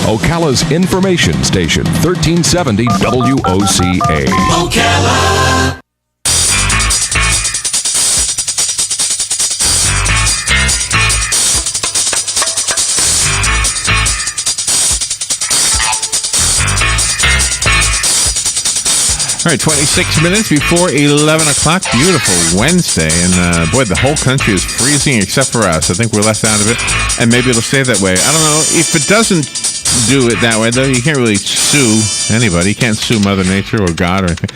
Ocala's information station, 1370 WOCA. Ocala. All right, 26 minutes before 11 o'clock. Beautiful Wednesday. And boy, the whole country is freezing except for us. I think we're left out of it. And maybe it'll stay that way. I don't know. If it doesn't do it that way, though, you can't really sue anybody. You can't sue Mother Nature or God or anything.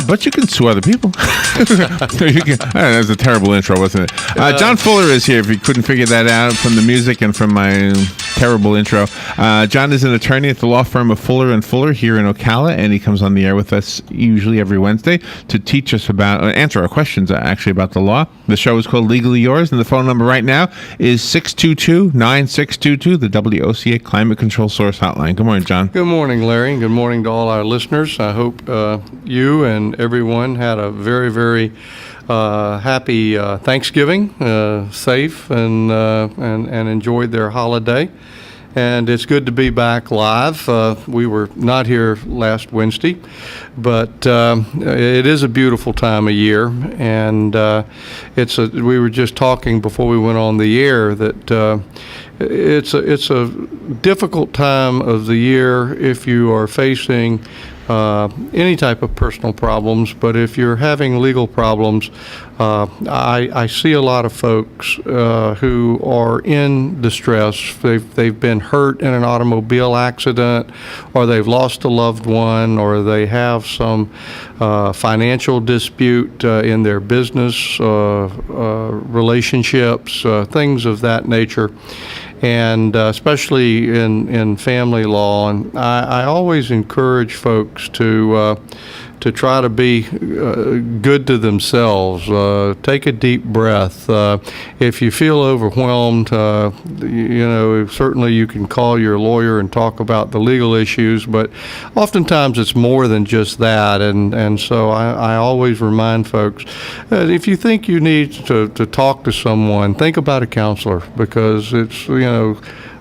But you can sue other people. That was a terrible intro, wasn't it? John Fuller is here, if you couldn't figure that out from the music and from my terrible intro. John is an attorney at the law firm of Fuller and Fuller here in Ocala, and he comes on the air with us usually every Wednesday to teach us about, answer our questions actually about the law. The show is called Legally Yours, and the phone number right now is 622-9622, the WOCA Climate Control Source Hotline. Good morning, John. Good morning, Larry. Good morning to all our listeners. I hope you and everyone had a very, very happy Thanksgiving, safe, and enjoyed their holiday. And it's good to be back live. We were not here last Wednesday, but it is a beautiful time of year. And we were just talking before we went on the air that it's a difficult time of the year if you are facing any type of personal problems, but if you're having legal problems, I see a lot of folks who are in distress. They've been hurt in an automobile accident, or they've lost a loved one, or they have some financial dispute in their business relationships, things of that nature. And especially in family law, and I always encourage folks to try to be good to themselves. Take a deep breath. If you feel overwhelmed, certainly you can call your lawyer and talk about the legal issues, but oftentimes it's more than just that. And so I always remind folks that if you think you need to talk to someone, think about a counselor, because it's,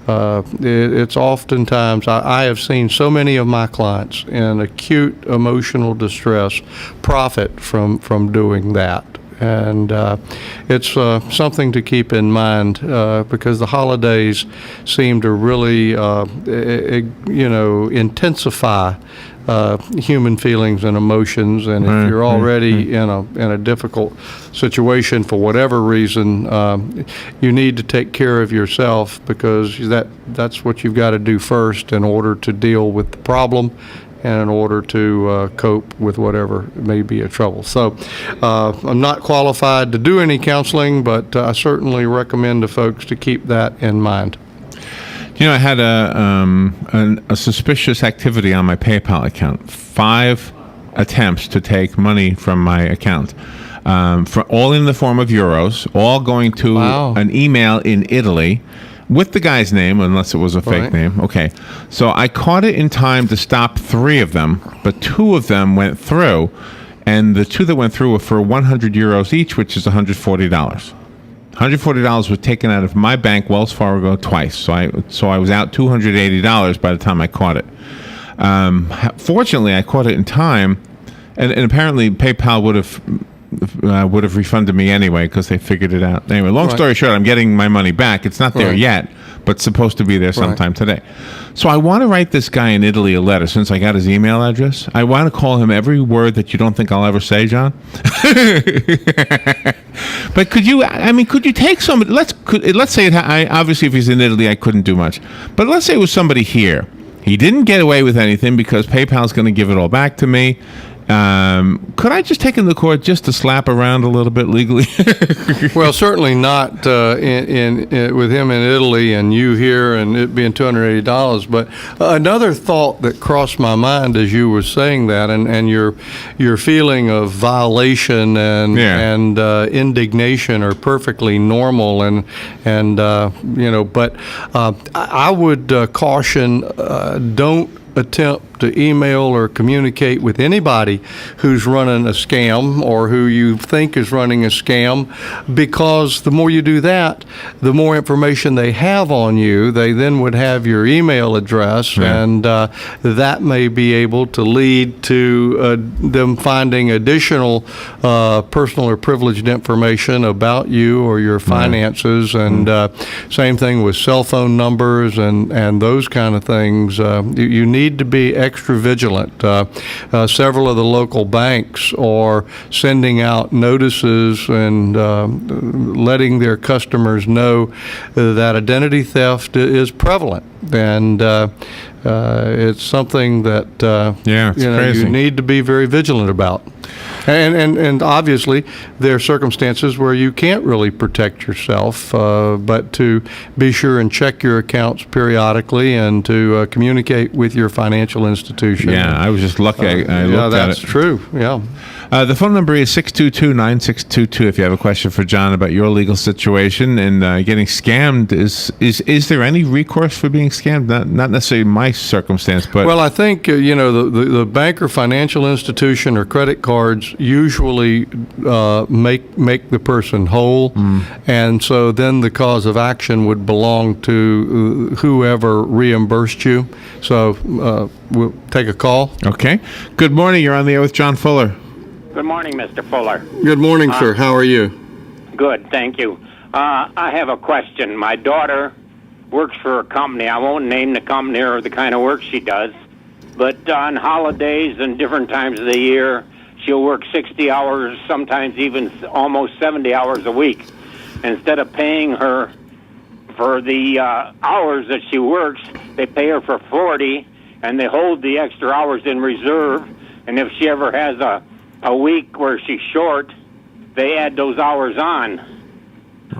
it's oftentimes, I have seen so many of my clients in acute emotional distress profit from doing that. And it's something to keep in mind because the holidays seem to really, intensify human feelings and emotions. And if you're already in a difficult situation for whatever reason, you need to take care of yourself, because that's what you've got to do first in order to deal with the problem and in order to cope with whatever may be a trouble. So I'm not qualified to do any counseling, but I certainly recommend to folks to keep that in mind. I had a suspicious activity on my PayPal account. 5 attempts to take money from my account, all in the form of euros, all going to an email in Italy with the guy's name, unless it was a fake name. Okay. So I caught it in time to stop 3 of them, but 2 of them went through, and the 2 that went through were for 100 euros each, which is $140. $140 was taken out of my bank, Wells Fargo, twice. So I was out $280 by the time I caught it. Fortunately, I caught it in time, and apparently PayPal would have refunded me anyway, because they figured it out. Anyway, long story short, I'm getting my money back. It's not there yet, but supposed to be there sometime today. So I want to write this guy in Italy a letter, since I got his email address. I want to call him every word that you don't think I'll ever say, John. But could you take somebody, let's say, obviously if he's in Italy, I couldn't do much. But let's say it was somebody here. He didn't get away with anything because PayPal's going to give it all back to me. Could I just take him to court just to slap around a little bit legally? Well, certainly not with him in Italy and you here and it being $280. But another thought that crossed my mind as you were saying that, and your feeling of violation and indignation are perfectly normal, but I would caution, don't attempt to email or communicate with anybody who's running a scam or who you think is running a scam, because the more you do that, the more information they have on you. They then would have your email address, and that may be able to lead to them finding additional personal or privileged information about you or your finances, and same thing with cell phone numbers and those kind of things. You need to be extra vigilant. Several of the local banks are sending out notices and letting their customers know that identity theft is prevalent, and it's something that crazy. you need to be very vigilant about. And obviously, there are circumstances where you can't really protect yourself, but to be sure and check your accounts periodically and to communicate with your financial institution. Yeah, I was just lucky. I looked at it. That's true. Yeah. The phone number is 622-9622 if you have a question for John about your legal situation and getting scammed. Is there any recourse for being scammed? Not necessarily my circumstance, but... Well, I think, the bank or financial institution or credit cards usually make the person whole, and so then the cause of action would belong to whoever reimbursed you. So we'll take a call. Okay. Good morning. You're on the air with John Fuller. Good morning, Mr. Fuller. Good morning, sir. How are you? Good, thank you. I have a question. My daughter works for a company. I won't name the company or the kind of work she does, but on holidays and different times of the year, she'll work 60 hours, sometimes even almost 70 hours a week. Instead of paying her for the hours that she works, they pay her for 40, and they hold the extra hours in reserve, and if she ever has a week where she's short, they add those hours on.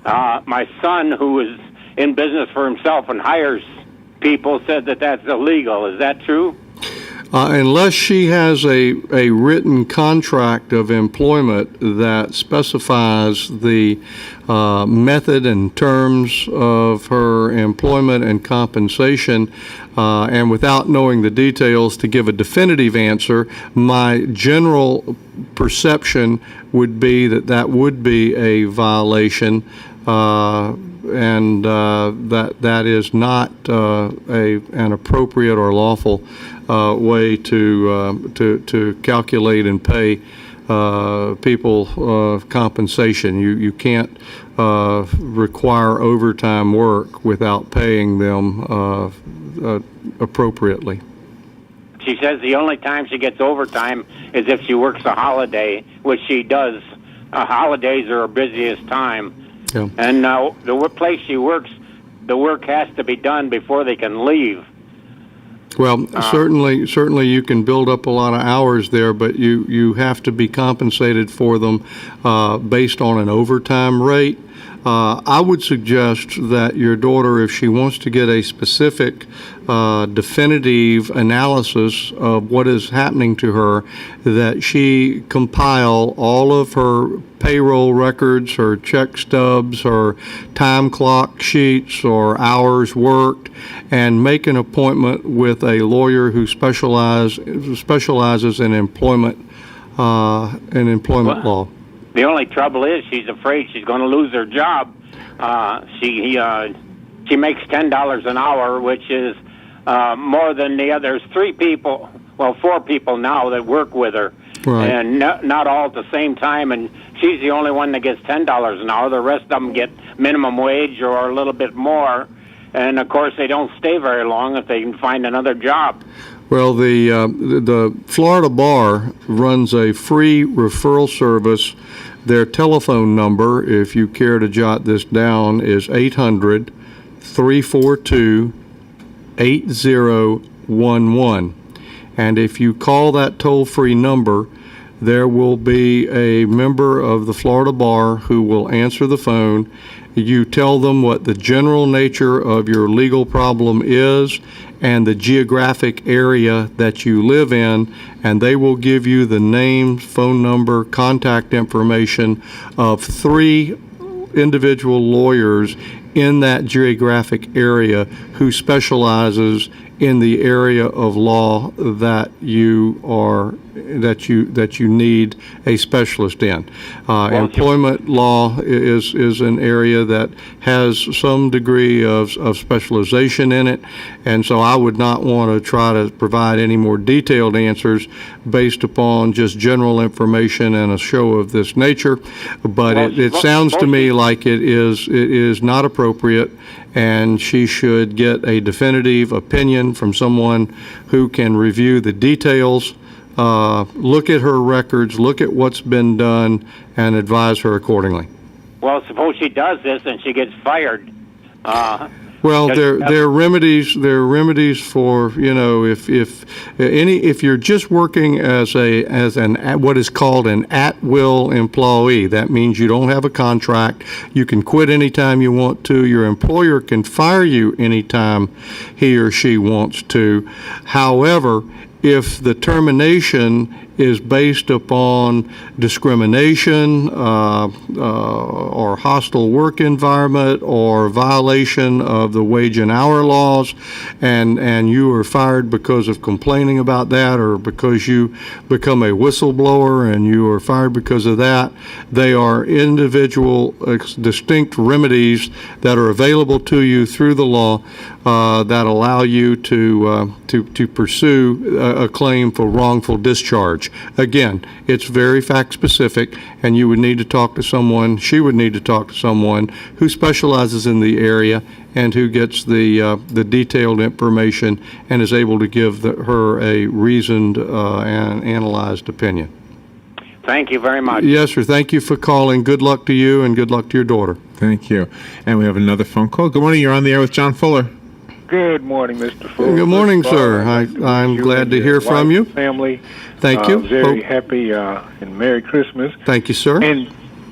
My son, who is in business for himself and hires people, said that that's illegal. Is that true? Unless she has a written contract of employment that specifies the method and terms of her employment and compensation, and without knowing the details to give a definitive answer, my general perception would be that would be a violation, and that is not an appropriate or lawful way to calculate and pay people compensation. You can't require overtime work without paying them appropriately. She says the only time she gets overtime is if she works a holiday, which she does. Holidays are her busiest time. Yeah. And the place she works, the work has to be done before they can leave. Well, certainly you can build up a lot of hours there, but you have to be compensated for them based on an overtime rate. I would suggest that your daughter, if she wants to get a specific definitive analysis of what is happening to her, that she compile all of her payroll records, her check stubs, her time clock sheets, or hours worked, and make an appointment with a lawyer who specializes in employment law. The only trouble is she's afraid she's going to lose her job. She makes $10 an hour, which is more than the others. 4 people now that work with her, right. And not all at the same time. And she's the only one that gets $10 an hour. The rest of them get minimum wage or a little bit more. And of course, they don't stay very long if they can find another job. Well, the Florida Bar runs a free referral service. Their telephone number, if you care to jot this down, is 800-342-8011. And if you call that toll-free number, there will be a member of the Florida Bar who will answer the phone. You tell them what the general nature of your legal problem is and the geographic area that you live in, and they will give you the name, phone number, contact information of 3 individual lawyers in that geographic area who specializes in the area of law that you need a specialist in. Employment law is an area that has some degree of specialization in it, and so I would not want to try to provide any more detailed answers based upon just general information and a show of this nature. But it sounds to me like it is not appropriate, and she should get a definitive opinion from someone who can review the details, look at her records, look at what's been done, and advise her accordingly. Well, suppose she does this and she gets fired. Well, there are remedies. There are remedies for, if you're just working as what is called an at-will employee. That means you don't have a contract. You can quit anytime you want to. Your employer can fire you anytime he or she wants to. However, if the termination is based upon discrimination or hostile work environment or violation of the wage and hour laws, and you are fired because of complaining about that, or because you become a whistleblower and you are fired because of that, they are individual distinct remedies that are available to you through the law that allow you to pursue a claim for wrongful discharge. Again, it's very fact specific, and you would need to talk to someone, she would need to talk to someone who specializes in the area and who gets the detailed information and is able to give her a reasoned and analyzed opinion. Thank you very much. Yes, sir. Thank you for calling. Good luck to you, and good luck to your daughter. Thank you. And we have another phone call. Good morning. You're on the air with John Fuller. Good morning, Mr. Fuller. Good morning, sir. I'm glad to hear from you. Family. Thank you. Very happy and Merry Christmas. Thank you, sir. And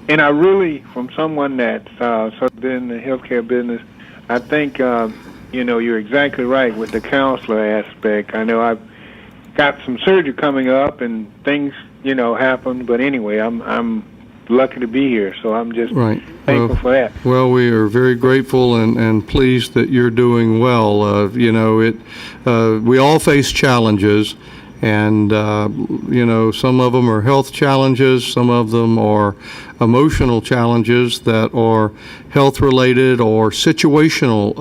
I really, from someone that's sort of been in the healthcare business, I think you're exactly right with the counselor aspect. I know I've got some surgery coming up and things happen, but anyway, I'm lucky to be here, so I'm just thankful for that. Well, we are very grateful and pleased that you're doing well. We all face challenges, and some of them are health challenges, some of them are emotional challenges that are health related or situational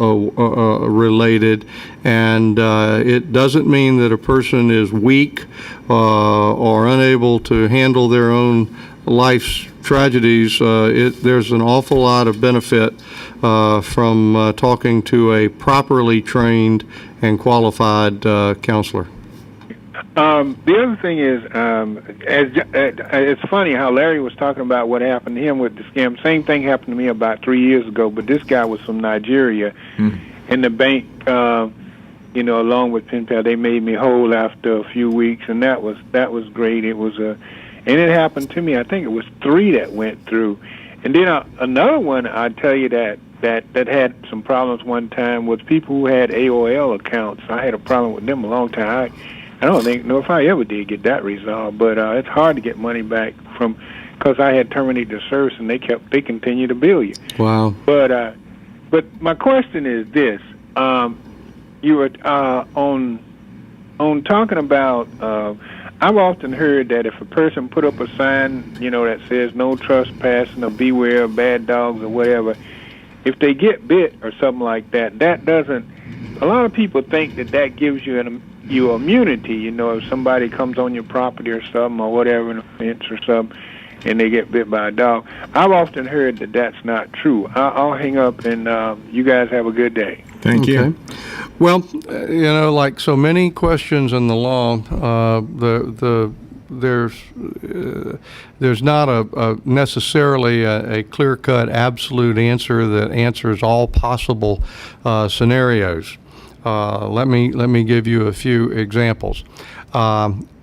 related, and it doesn't mean that a person is weak or unable to handle their own life's tragedies. There's an awful lot of benefit from talking to a properly trained and qualified counselor. The other thing is, it's funny how Larry was talking about what happened to him with the scam. Same thing happened to me about 3 years ago, but this guy was from Nigeria, and the bank, along with PenPal, they made me whole after a few weeks, and that was great. It was and it happened to me. I think it was 3 that went through, and then another one I tell you that had some problems one time was people who had AOL accounts. I had a problem with them a long time. I don't know if I ever did get that resolved, but it's hard to get money back because I had terminated the service and they continue to bill you. Wow. But my question is this: you were on talking about. I've often heard that if a person put up a sign, that says no trespassing or beware of bad dogs or whatever, if they get bit or something like that, that doesn't. A lot of people think that gives you immunity. If somebody comes on your property or something or whatever, in a fence or something, and they get bit by a dog. I've often heard that that's not true. I'll hang up, and you guys have a good day. Thank you. Well, like so many questions in the law, there's not necessarily a clear-cut absolute answer that answers all possible scenarios. Let me give you a few examples.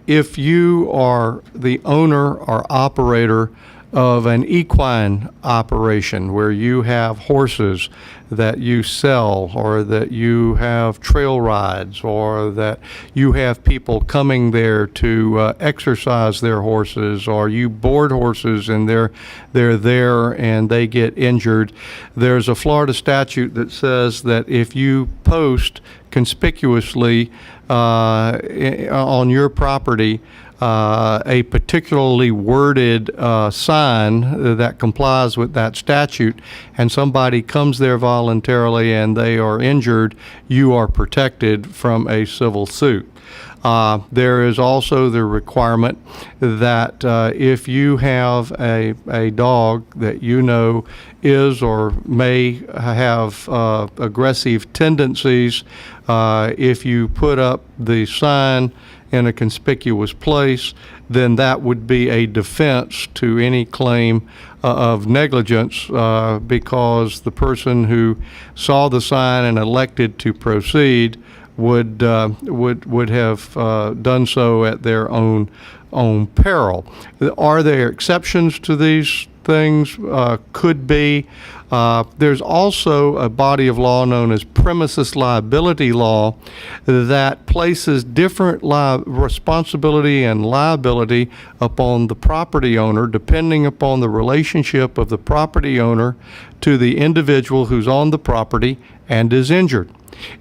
If you are the owner or operator of an equine operation where you have horses that you sell, or that you have trail rides, or that you have people coming there to exercise their horses, or you board horses and they're there and they get injured, there's a Florida statute that says that if you post conspicuously on your property a particularly worded sign that complies with that statute, and somebody comes there voluntarily and they are injured, you are protected from a civil suit. There is also the requirement that if you have a dog that you know is or may have aggressive tendencies, if you put up the sign in a conspicuous place, then that would be a defense to any claim of negligence, because the person who saw the sign and elected to proceed would have done so at their own peril. Are there exceptions to these things? Could be. There's also a body of law known as premises liability law that places different responsibility and liability upon the property owner depending upon the relationship of the property owner to the individual who's on the property and is injured.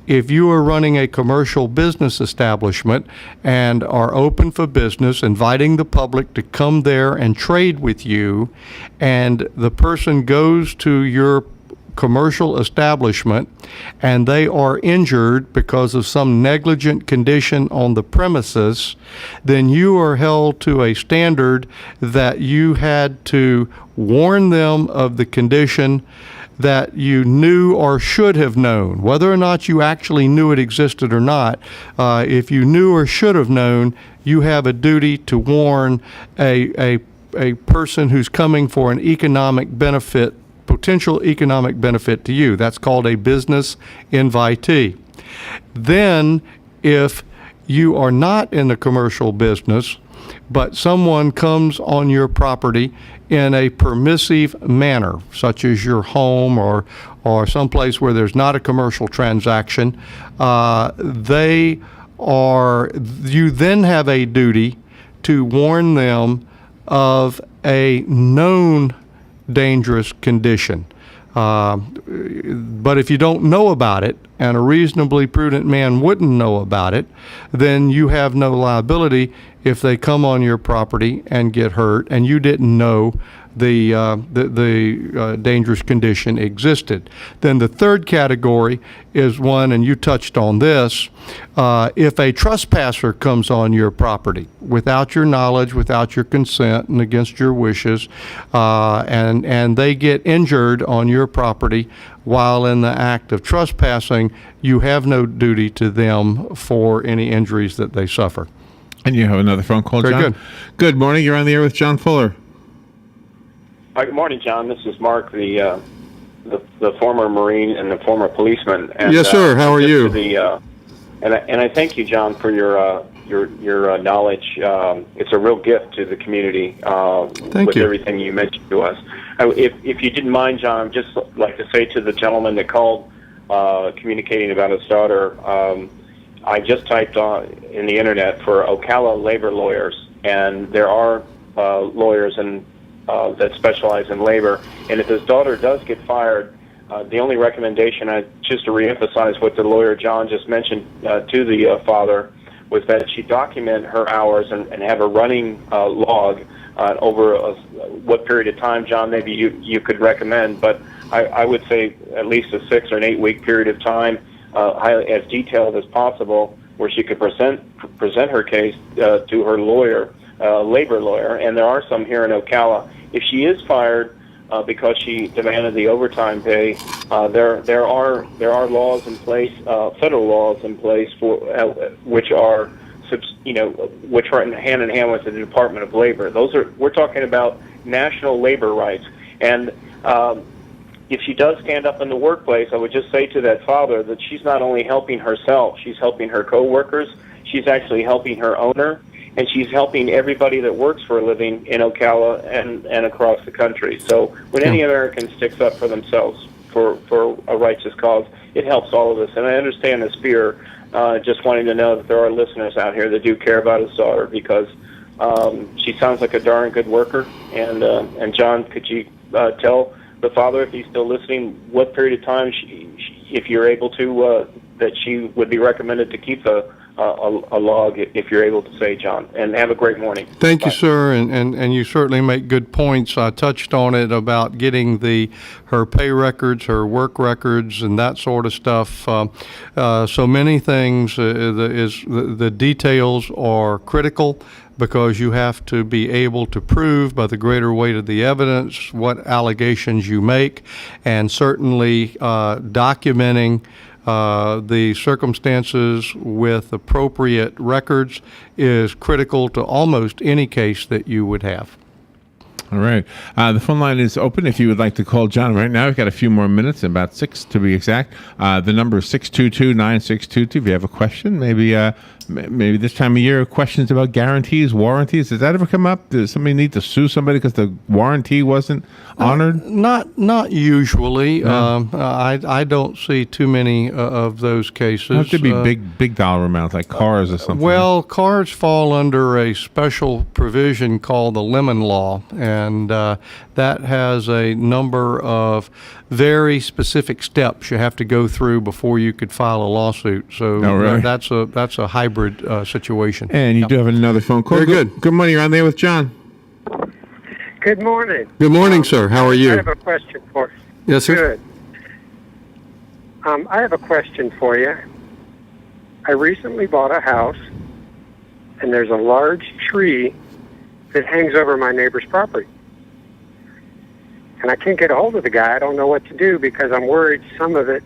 If you are running a commercial business establishment and are open for business, inviting the public to come there and trade with you, and the person goes to your commercial establishment and they are injured because of some negligent condition on the premises, then you are held to a standard that you had to warn them of the condition that you knew or should have known. Whether or not you actually knew it existed or not, if you knew or should have known, you have a duty to warn a person who's coming for an economic benefit, potential economic benefit to you. That's called a business invitee. Then, if you are not in the commercial business, but someone comes on your property in a permissive manner, such as your home or someplace where there's not a commercial transaction, you then have a duty to warn them of a known dangerous condition. But if you don't know about it, and a reasonably prudent man wouldn't know about it, then you have no liability if they come on your property and get hurt and you didn't know the dangerous condition existed. Then the third category is one, and you touched on this, if a trespasser comes on your property without your knowledge, without your consent, and against your wishes, and they get injured on your property while in the act of trespassing, you have no duty to them for any injuries that they suffer. And you have another phone call, John? Very good. Good morning. You're on the air with John Fuller. Hi, good morning, John. This is Mark, the former Marine and the former policeman. And, yes, sir. How are you? And I thank you, John, for your knowledge. It's a real gift to the community. Thank with you. Everything you mentioned to us. If you didn't mind, John, I'd just like to say to the gentleman that called, communicating about his daughter, I just typed in the internet for Ocala labor lawyers, and there are lawyers that specialize in labor. And if his daughter does get fired, the only recommendation, just to reemphasize what the lawyer John just mentioned to the father, was that she document her hours and have a running log over what period of time, John, maybe you could recommend. But I would say at least a 6 or an 8 week period of time, as detailed as possible, where she could present her case to her lawyer, labor lawyer. And there are some here in Ocala. If she is fired because she demanded the overtime pay, there are laws in place, federal laws in place for which are hand in hand with the Department of Labor. We're talking about national labor rights. And if she does stand up in the workplace, I would just say to that father that she's not only helping herself, she's helping her coworkers, she's actually helping her owner, and she's helping everybody that works for a living in Ocala and across the country. So when any American sticks up for themselves for a righteous cause, it helps all of us. And I understand this fear, just wanting to know that there are listeners out here that do care about his daughter, because she sounds like a darn good worker. And John, could you tell the father, if he's still listening, what period of time, if you're able to, that she would be recommended to keep a log, if you're able to say, John. And have a great morning. Thank you, Bye. sir, and you certainly make good points. I touched on it about getting her pay records, her work records, and that sort of stuff. So many things. The details are critical, because you have to be able to prove by the greater weight of the evidence what allegations you make, and certainly documenting the circumstances with appropriate records is critical to almost any case that you would have. All right. The phone line is open if you would like to call John right now. We've got a few more minutes, about 6 to be exact. The number is 622-9622. If you have a question, maybe this time of year, questions about guarantees, warranties. Does that ever come up? Does somebody need to sue somebody because the warranty wasn't honored? Not usually. No. I don't see too many of those cases. It have to be big dollar amounts, like cars or something. Well, cars fall under a special provision called the Lemon Law, and that has a number of very specific steps you have to go through before you could file a lawsuit. So really? that's a hybrid situation. And you do have another phone call. Very good. Good morning. You're on there with John. Good morning. Good morning, sir. How are you? I have a question for you. Yes, sir. Good. I have a question for you. I recently bought a house, and there's a large tree that hangs over my neighbor's property. And I can't get a hold of the guy. I don't know what to do, because I'm worried some of it,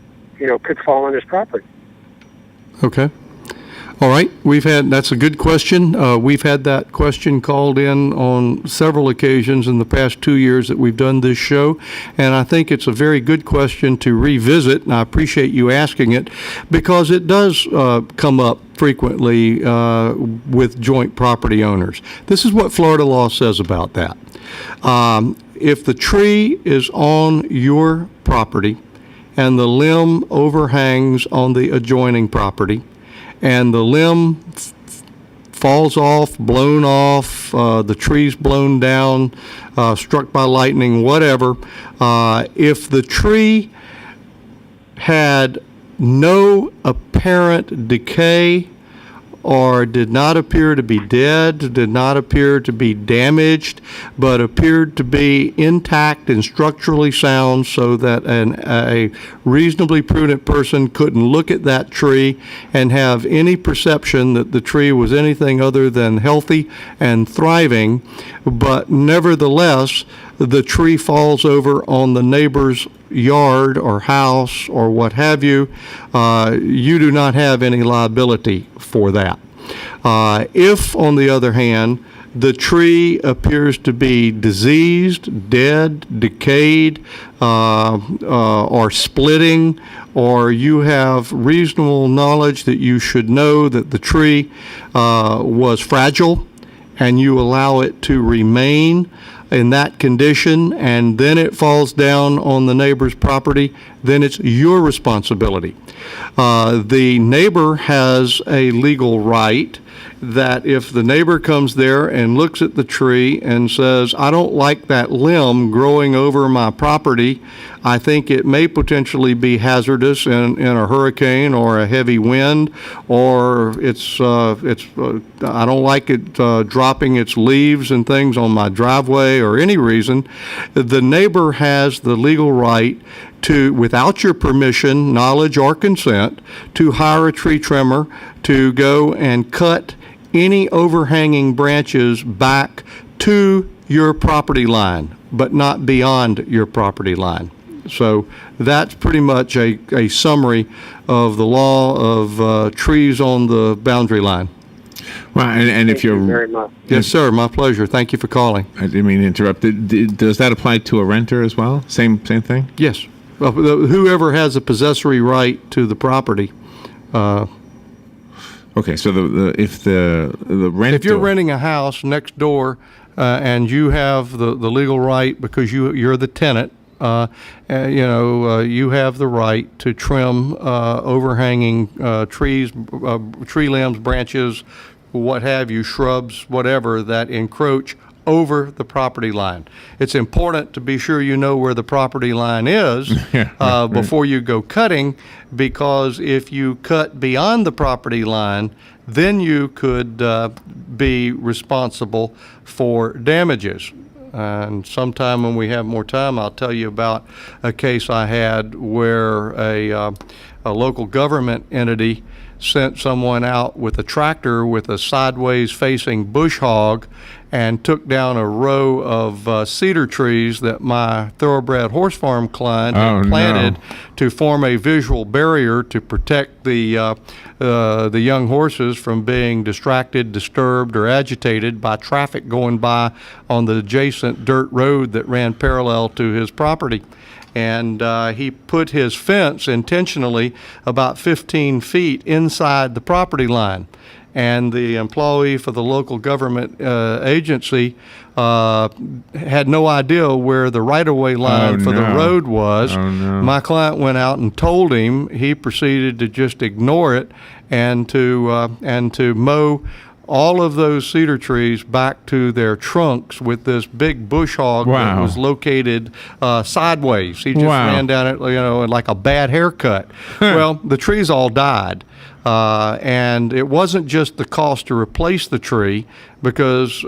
could fall on his property. Okay. All right. That's a good question. We've had that question called in on several occasions in the past 2 years that we've done this show. And I think it's a very good question to revisit. And I appreciate you asking it, because it does come up frequently with joint property owners. This is what Florida law says about that. If the tree is on your property and the limb overhangs on the adjoining property, and the limb falls off, blown off, the tree's blown down, struck by lightning, whatever, if the tree had no apparent decay or did not appear to be dead, did not appear to be damaged, but appeared to be intact and structurally sound, so that a reasonably prudent person couldn't look at that tree and have any perception that the tree was anything other than healthy and thriving, but nevertheless, the tree falls over on the neighbor's yard or house or what have you, you do not have any liability for that. If, on the other hand, the tree appears to be diseased, dead, decayed, or splitting, or you have reasonable knowledge that you should know that the tree was fragile, and you allow it to remain in that condition, and then it falls down on the neighbor's property, then it's your responsibility. The neighbor has a legal right that if the neighbor comes there and looks at the tree and says, I don't like that limb growing over my property, I think it may potentially be hazardous in a hurricane or a heavy wind, or I don't like it dropping its leaves and things on my driveway or any reason, the neighbor has the legal right to, without your permission, knowledge, or consent, to hire a tree trimmer to go and cut any overhanging branches back to your property line, but not beyond your property line. So that's pretty much a summary of the law of trees on the boundary line. Well, and if Thank you very much. Yes, sir. My pleasure. Thank you for calling. I didn't mean to interrupt. Does that apply to a renter as well? Same thing? Yes. Well, whoever has a possessory right to the property. Okay, so if the rent, If you're renting a house next door and you have the legal right because you're the tenant, you have the right to trim overhanging trees, tree limbs, branches, what have you, shrubs, whatever, that encroach over the property line. It's important to be sure you know where the property line is before you go cutting, because if you cut beyond the property line, then you could be responsible for damages. And sometime when we have more time, I'll tell you about a case I had where a local government entity sent someone out with a tractor with a sideways facing bush hog and took down a row of cedar trees that my thoroughbred horse farm client had planted to form a visual barrier to protect the young horses from being distracted, disturbed, or agitated by traffic going by on the adjacent dirt road that ran parallel to his property. And he put his fence intentionally about 15 feet inside the property line. And the employee for the local government agency had no idea where the right-of-way line for the road was. My client went out and told him. He proceeded to just ignore it and to mow all of those cedar trees back to their trunks with this big bush hog that was located sideways. He just ran down it, like a bad haircut. Well, the trees all died. And it wasn't just the cost to replace the tree, because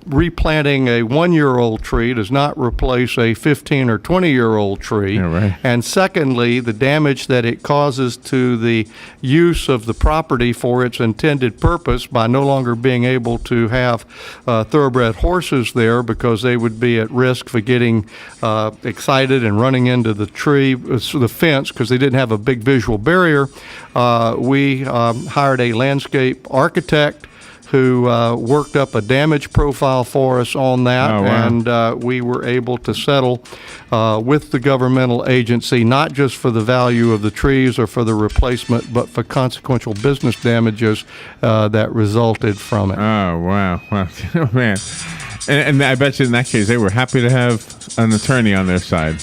replanting a 1-year-old tree does not replace a 15 or 20-year-old tree. And secondly, the damage that it causes to the use of the property for its intended purpose by no longer being able to have thoroughbred horses there because they would be at risk for getting excited and running into the tree, the fence, because they didn't have a big visual barrier. We hired a landscape architect who worked up a damage profile for us on that, and we were able to settle with the governmental agency, not just for the value of the trees or for the replacement, but for consequential business damages that resulted from it. Oh, wow. Man. And I bet you in that case, they were happy to have an attorney on their side.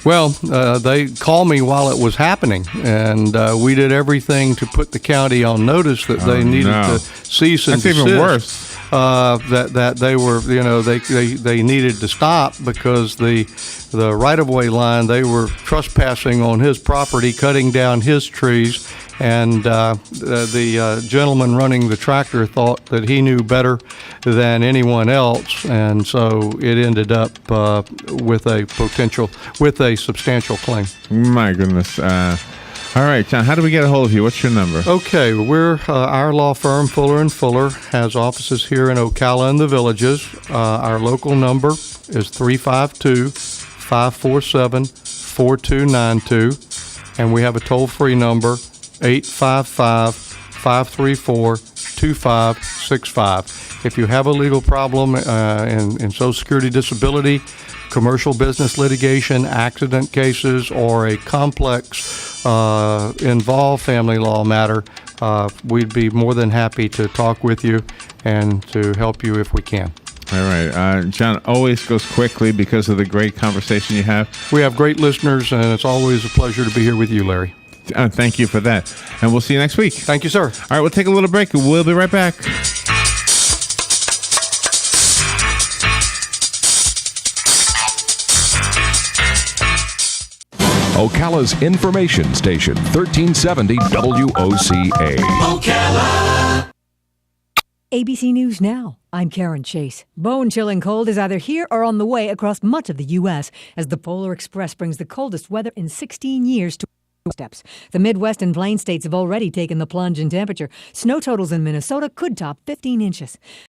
Well, they called me while it was happening, and we did everything to put the county on notice that they needed to cease and desist. That's even worse. That they were, they needed to stop because the right-of-way line, they were trespassing on his property, cutting down his trees, and the gentleman running the tractor thought that he knew better than anyone else, and so it ended up with a substantial claim. My goodness. All right, John, how do we get a hold of you? What's your number? Okay, we're our law firm, Fuller & Fuller, has offices here in Ocala and the Villages. Our local number is 352-547-4292, and we have a toll-free number, 855-534-2565. If you have a legal problem in Social Security disability, commercial business litigation, accident cases, or a complex involved family law matter, we'd be more than happy to talk with you and to help you if we can. All right. John always goes quickly because of the great conversation you have. We have great listeners, and it's always a pleasure to be here with you, Larry. Thank you for that. And we'll see you next week. Thank you, sir. All right, we'll take a little break, and we'll be right back. Ocala's information station, 1370 WOCA. Ocala. ABC News Now. I'm Karen Chase. Bone-chilling cold is either here or on the way across much of the U.S. as the Polar Express brings the coldest weather in 16 years to steps. The Midwest and Plain states have already taken the plunge in temperature. Snow totals in Minnesota could top 15 inches.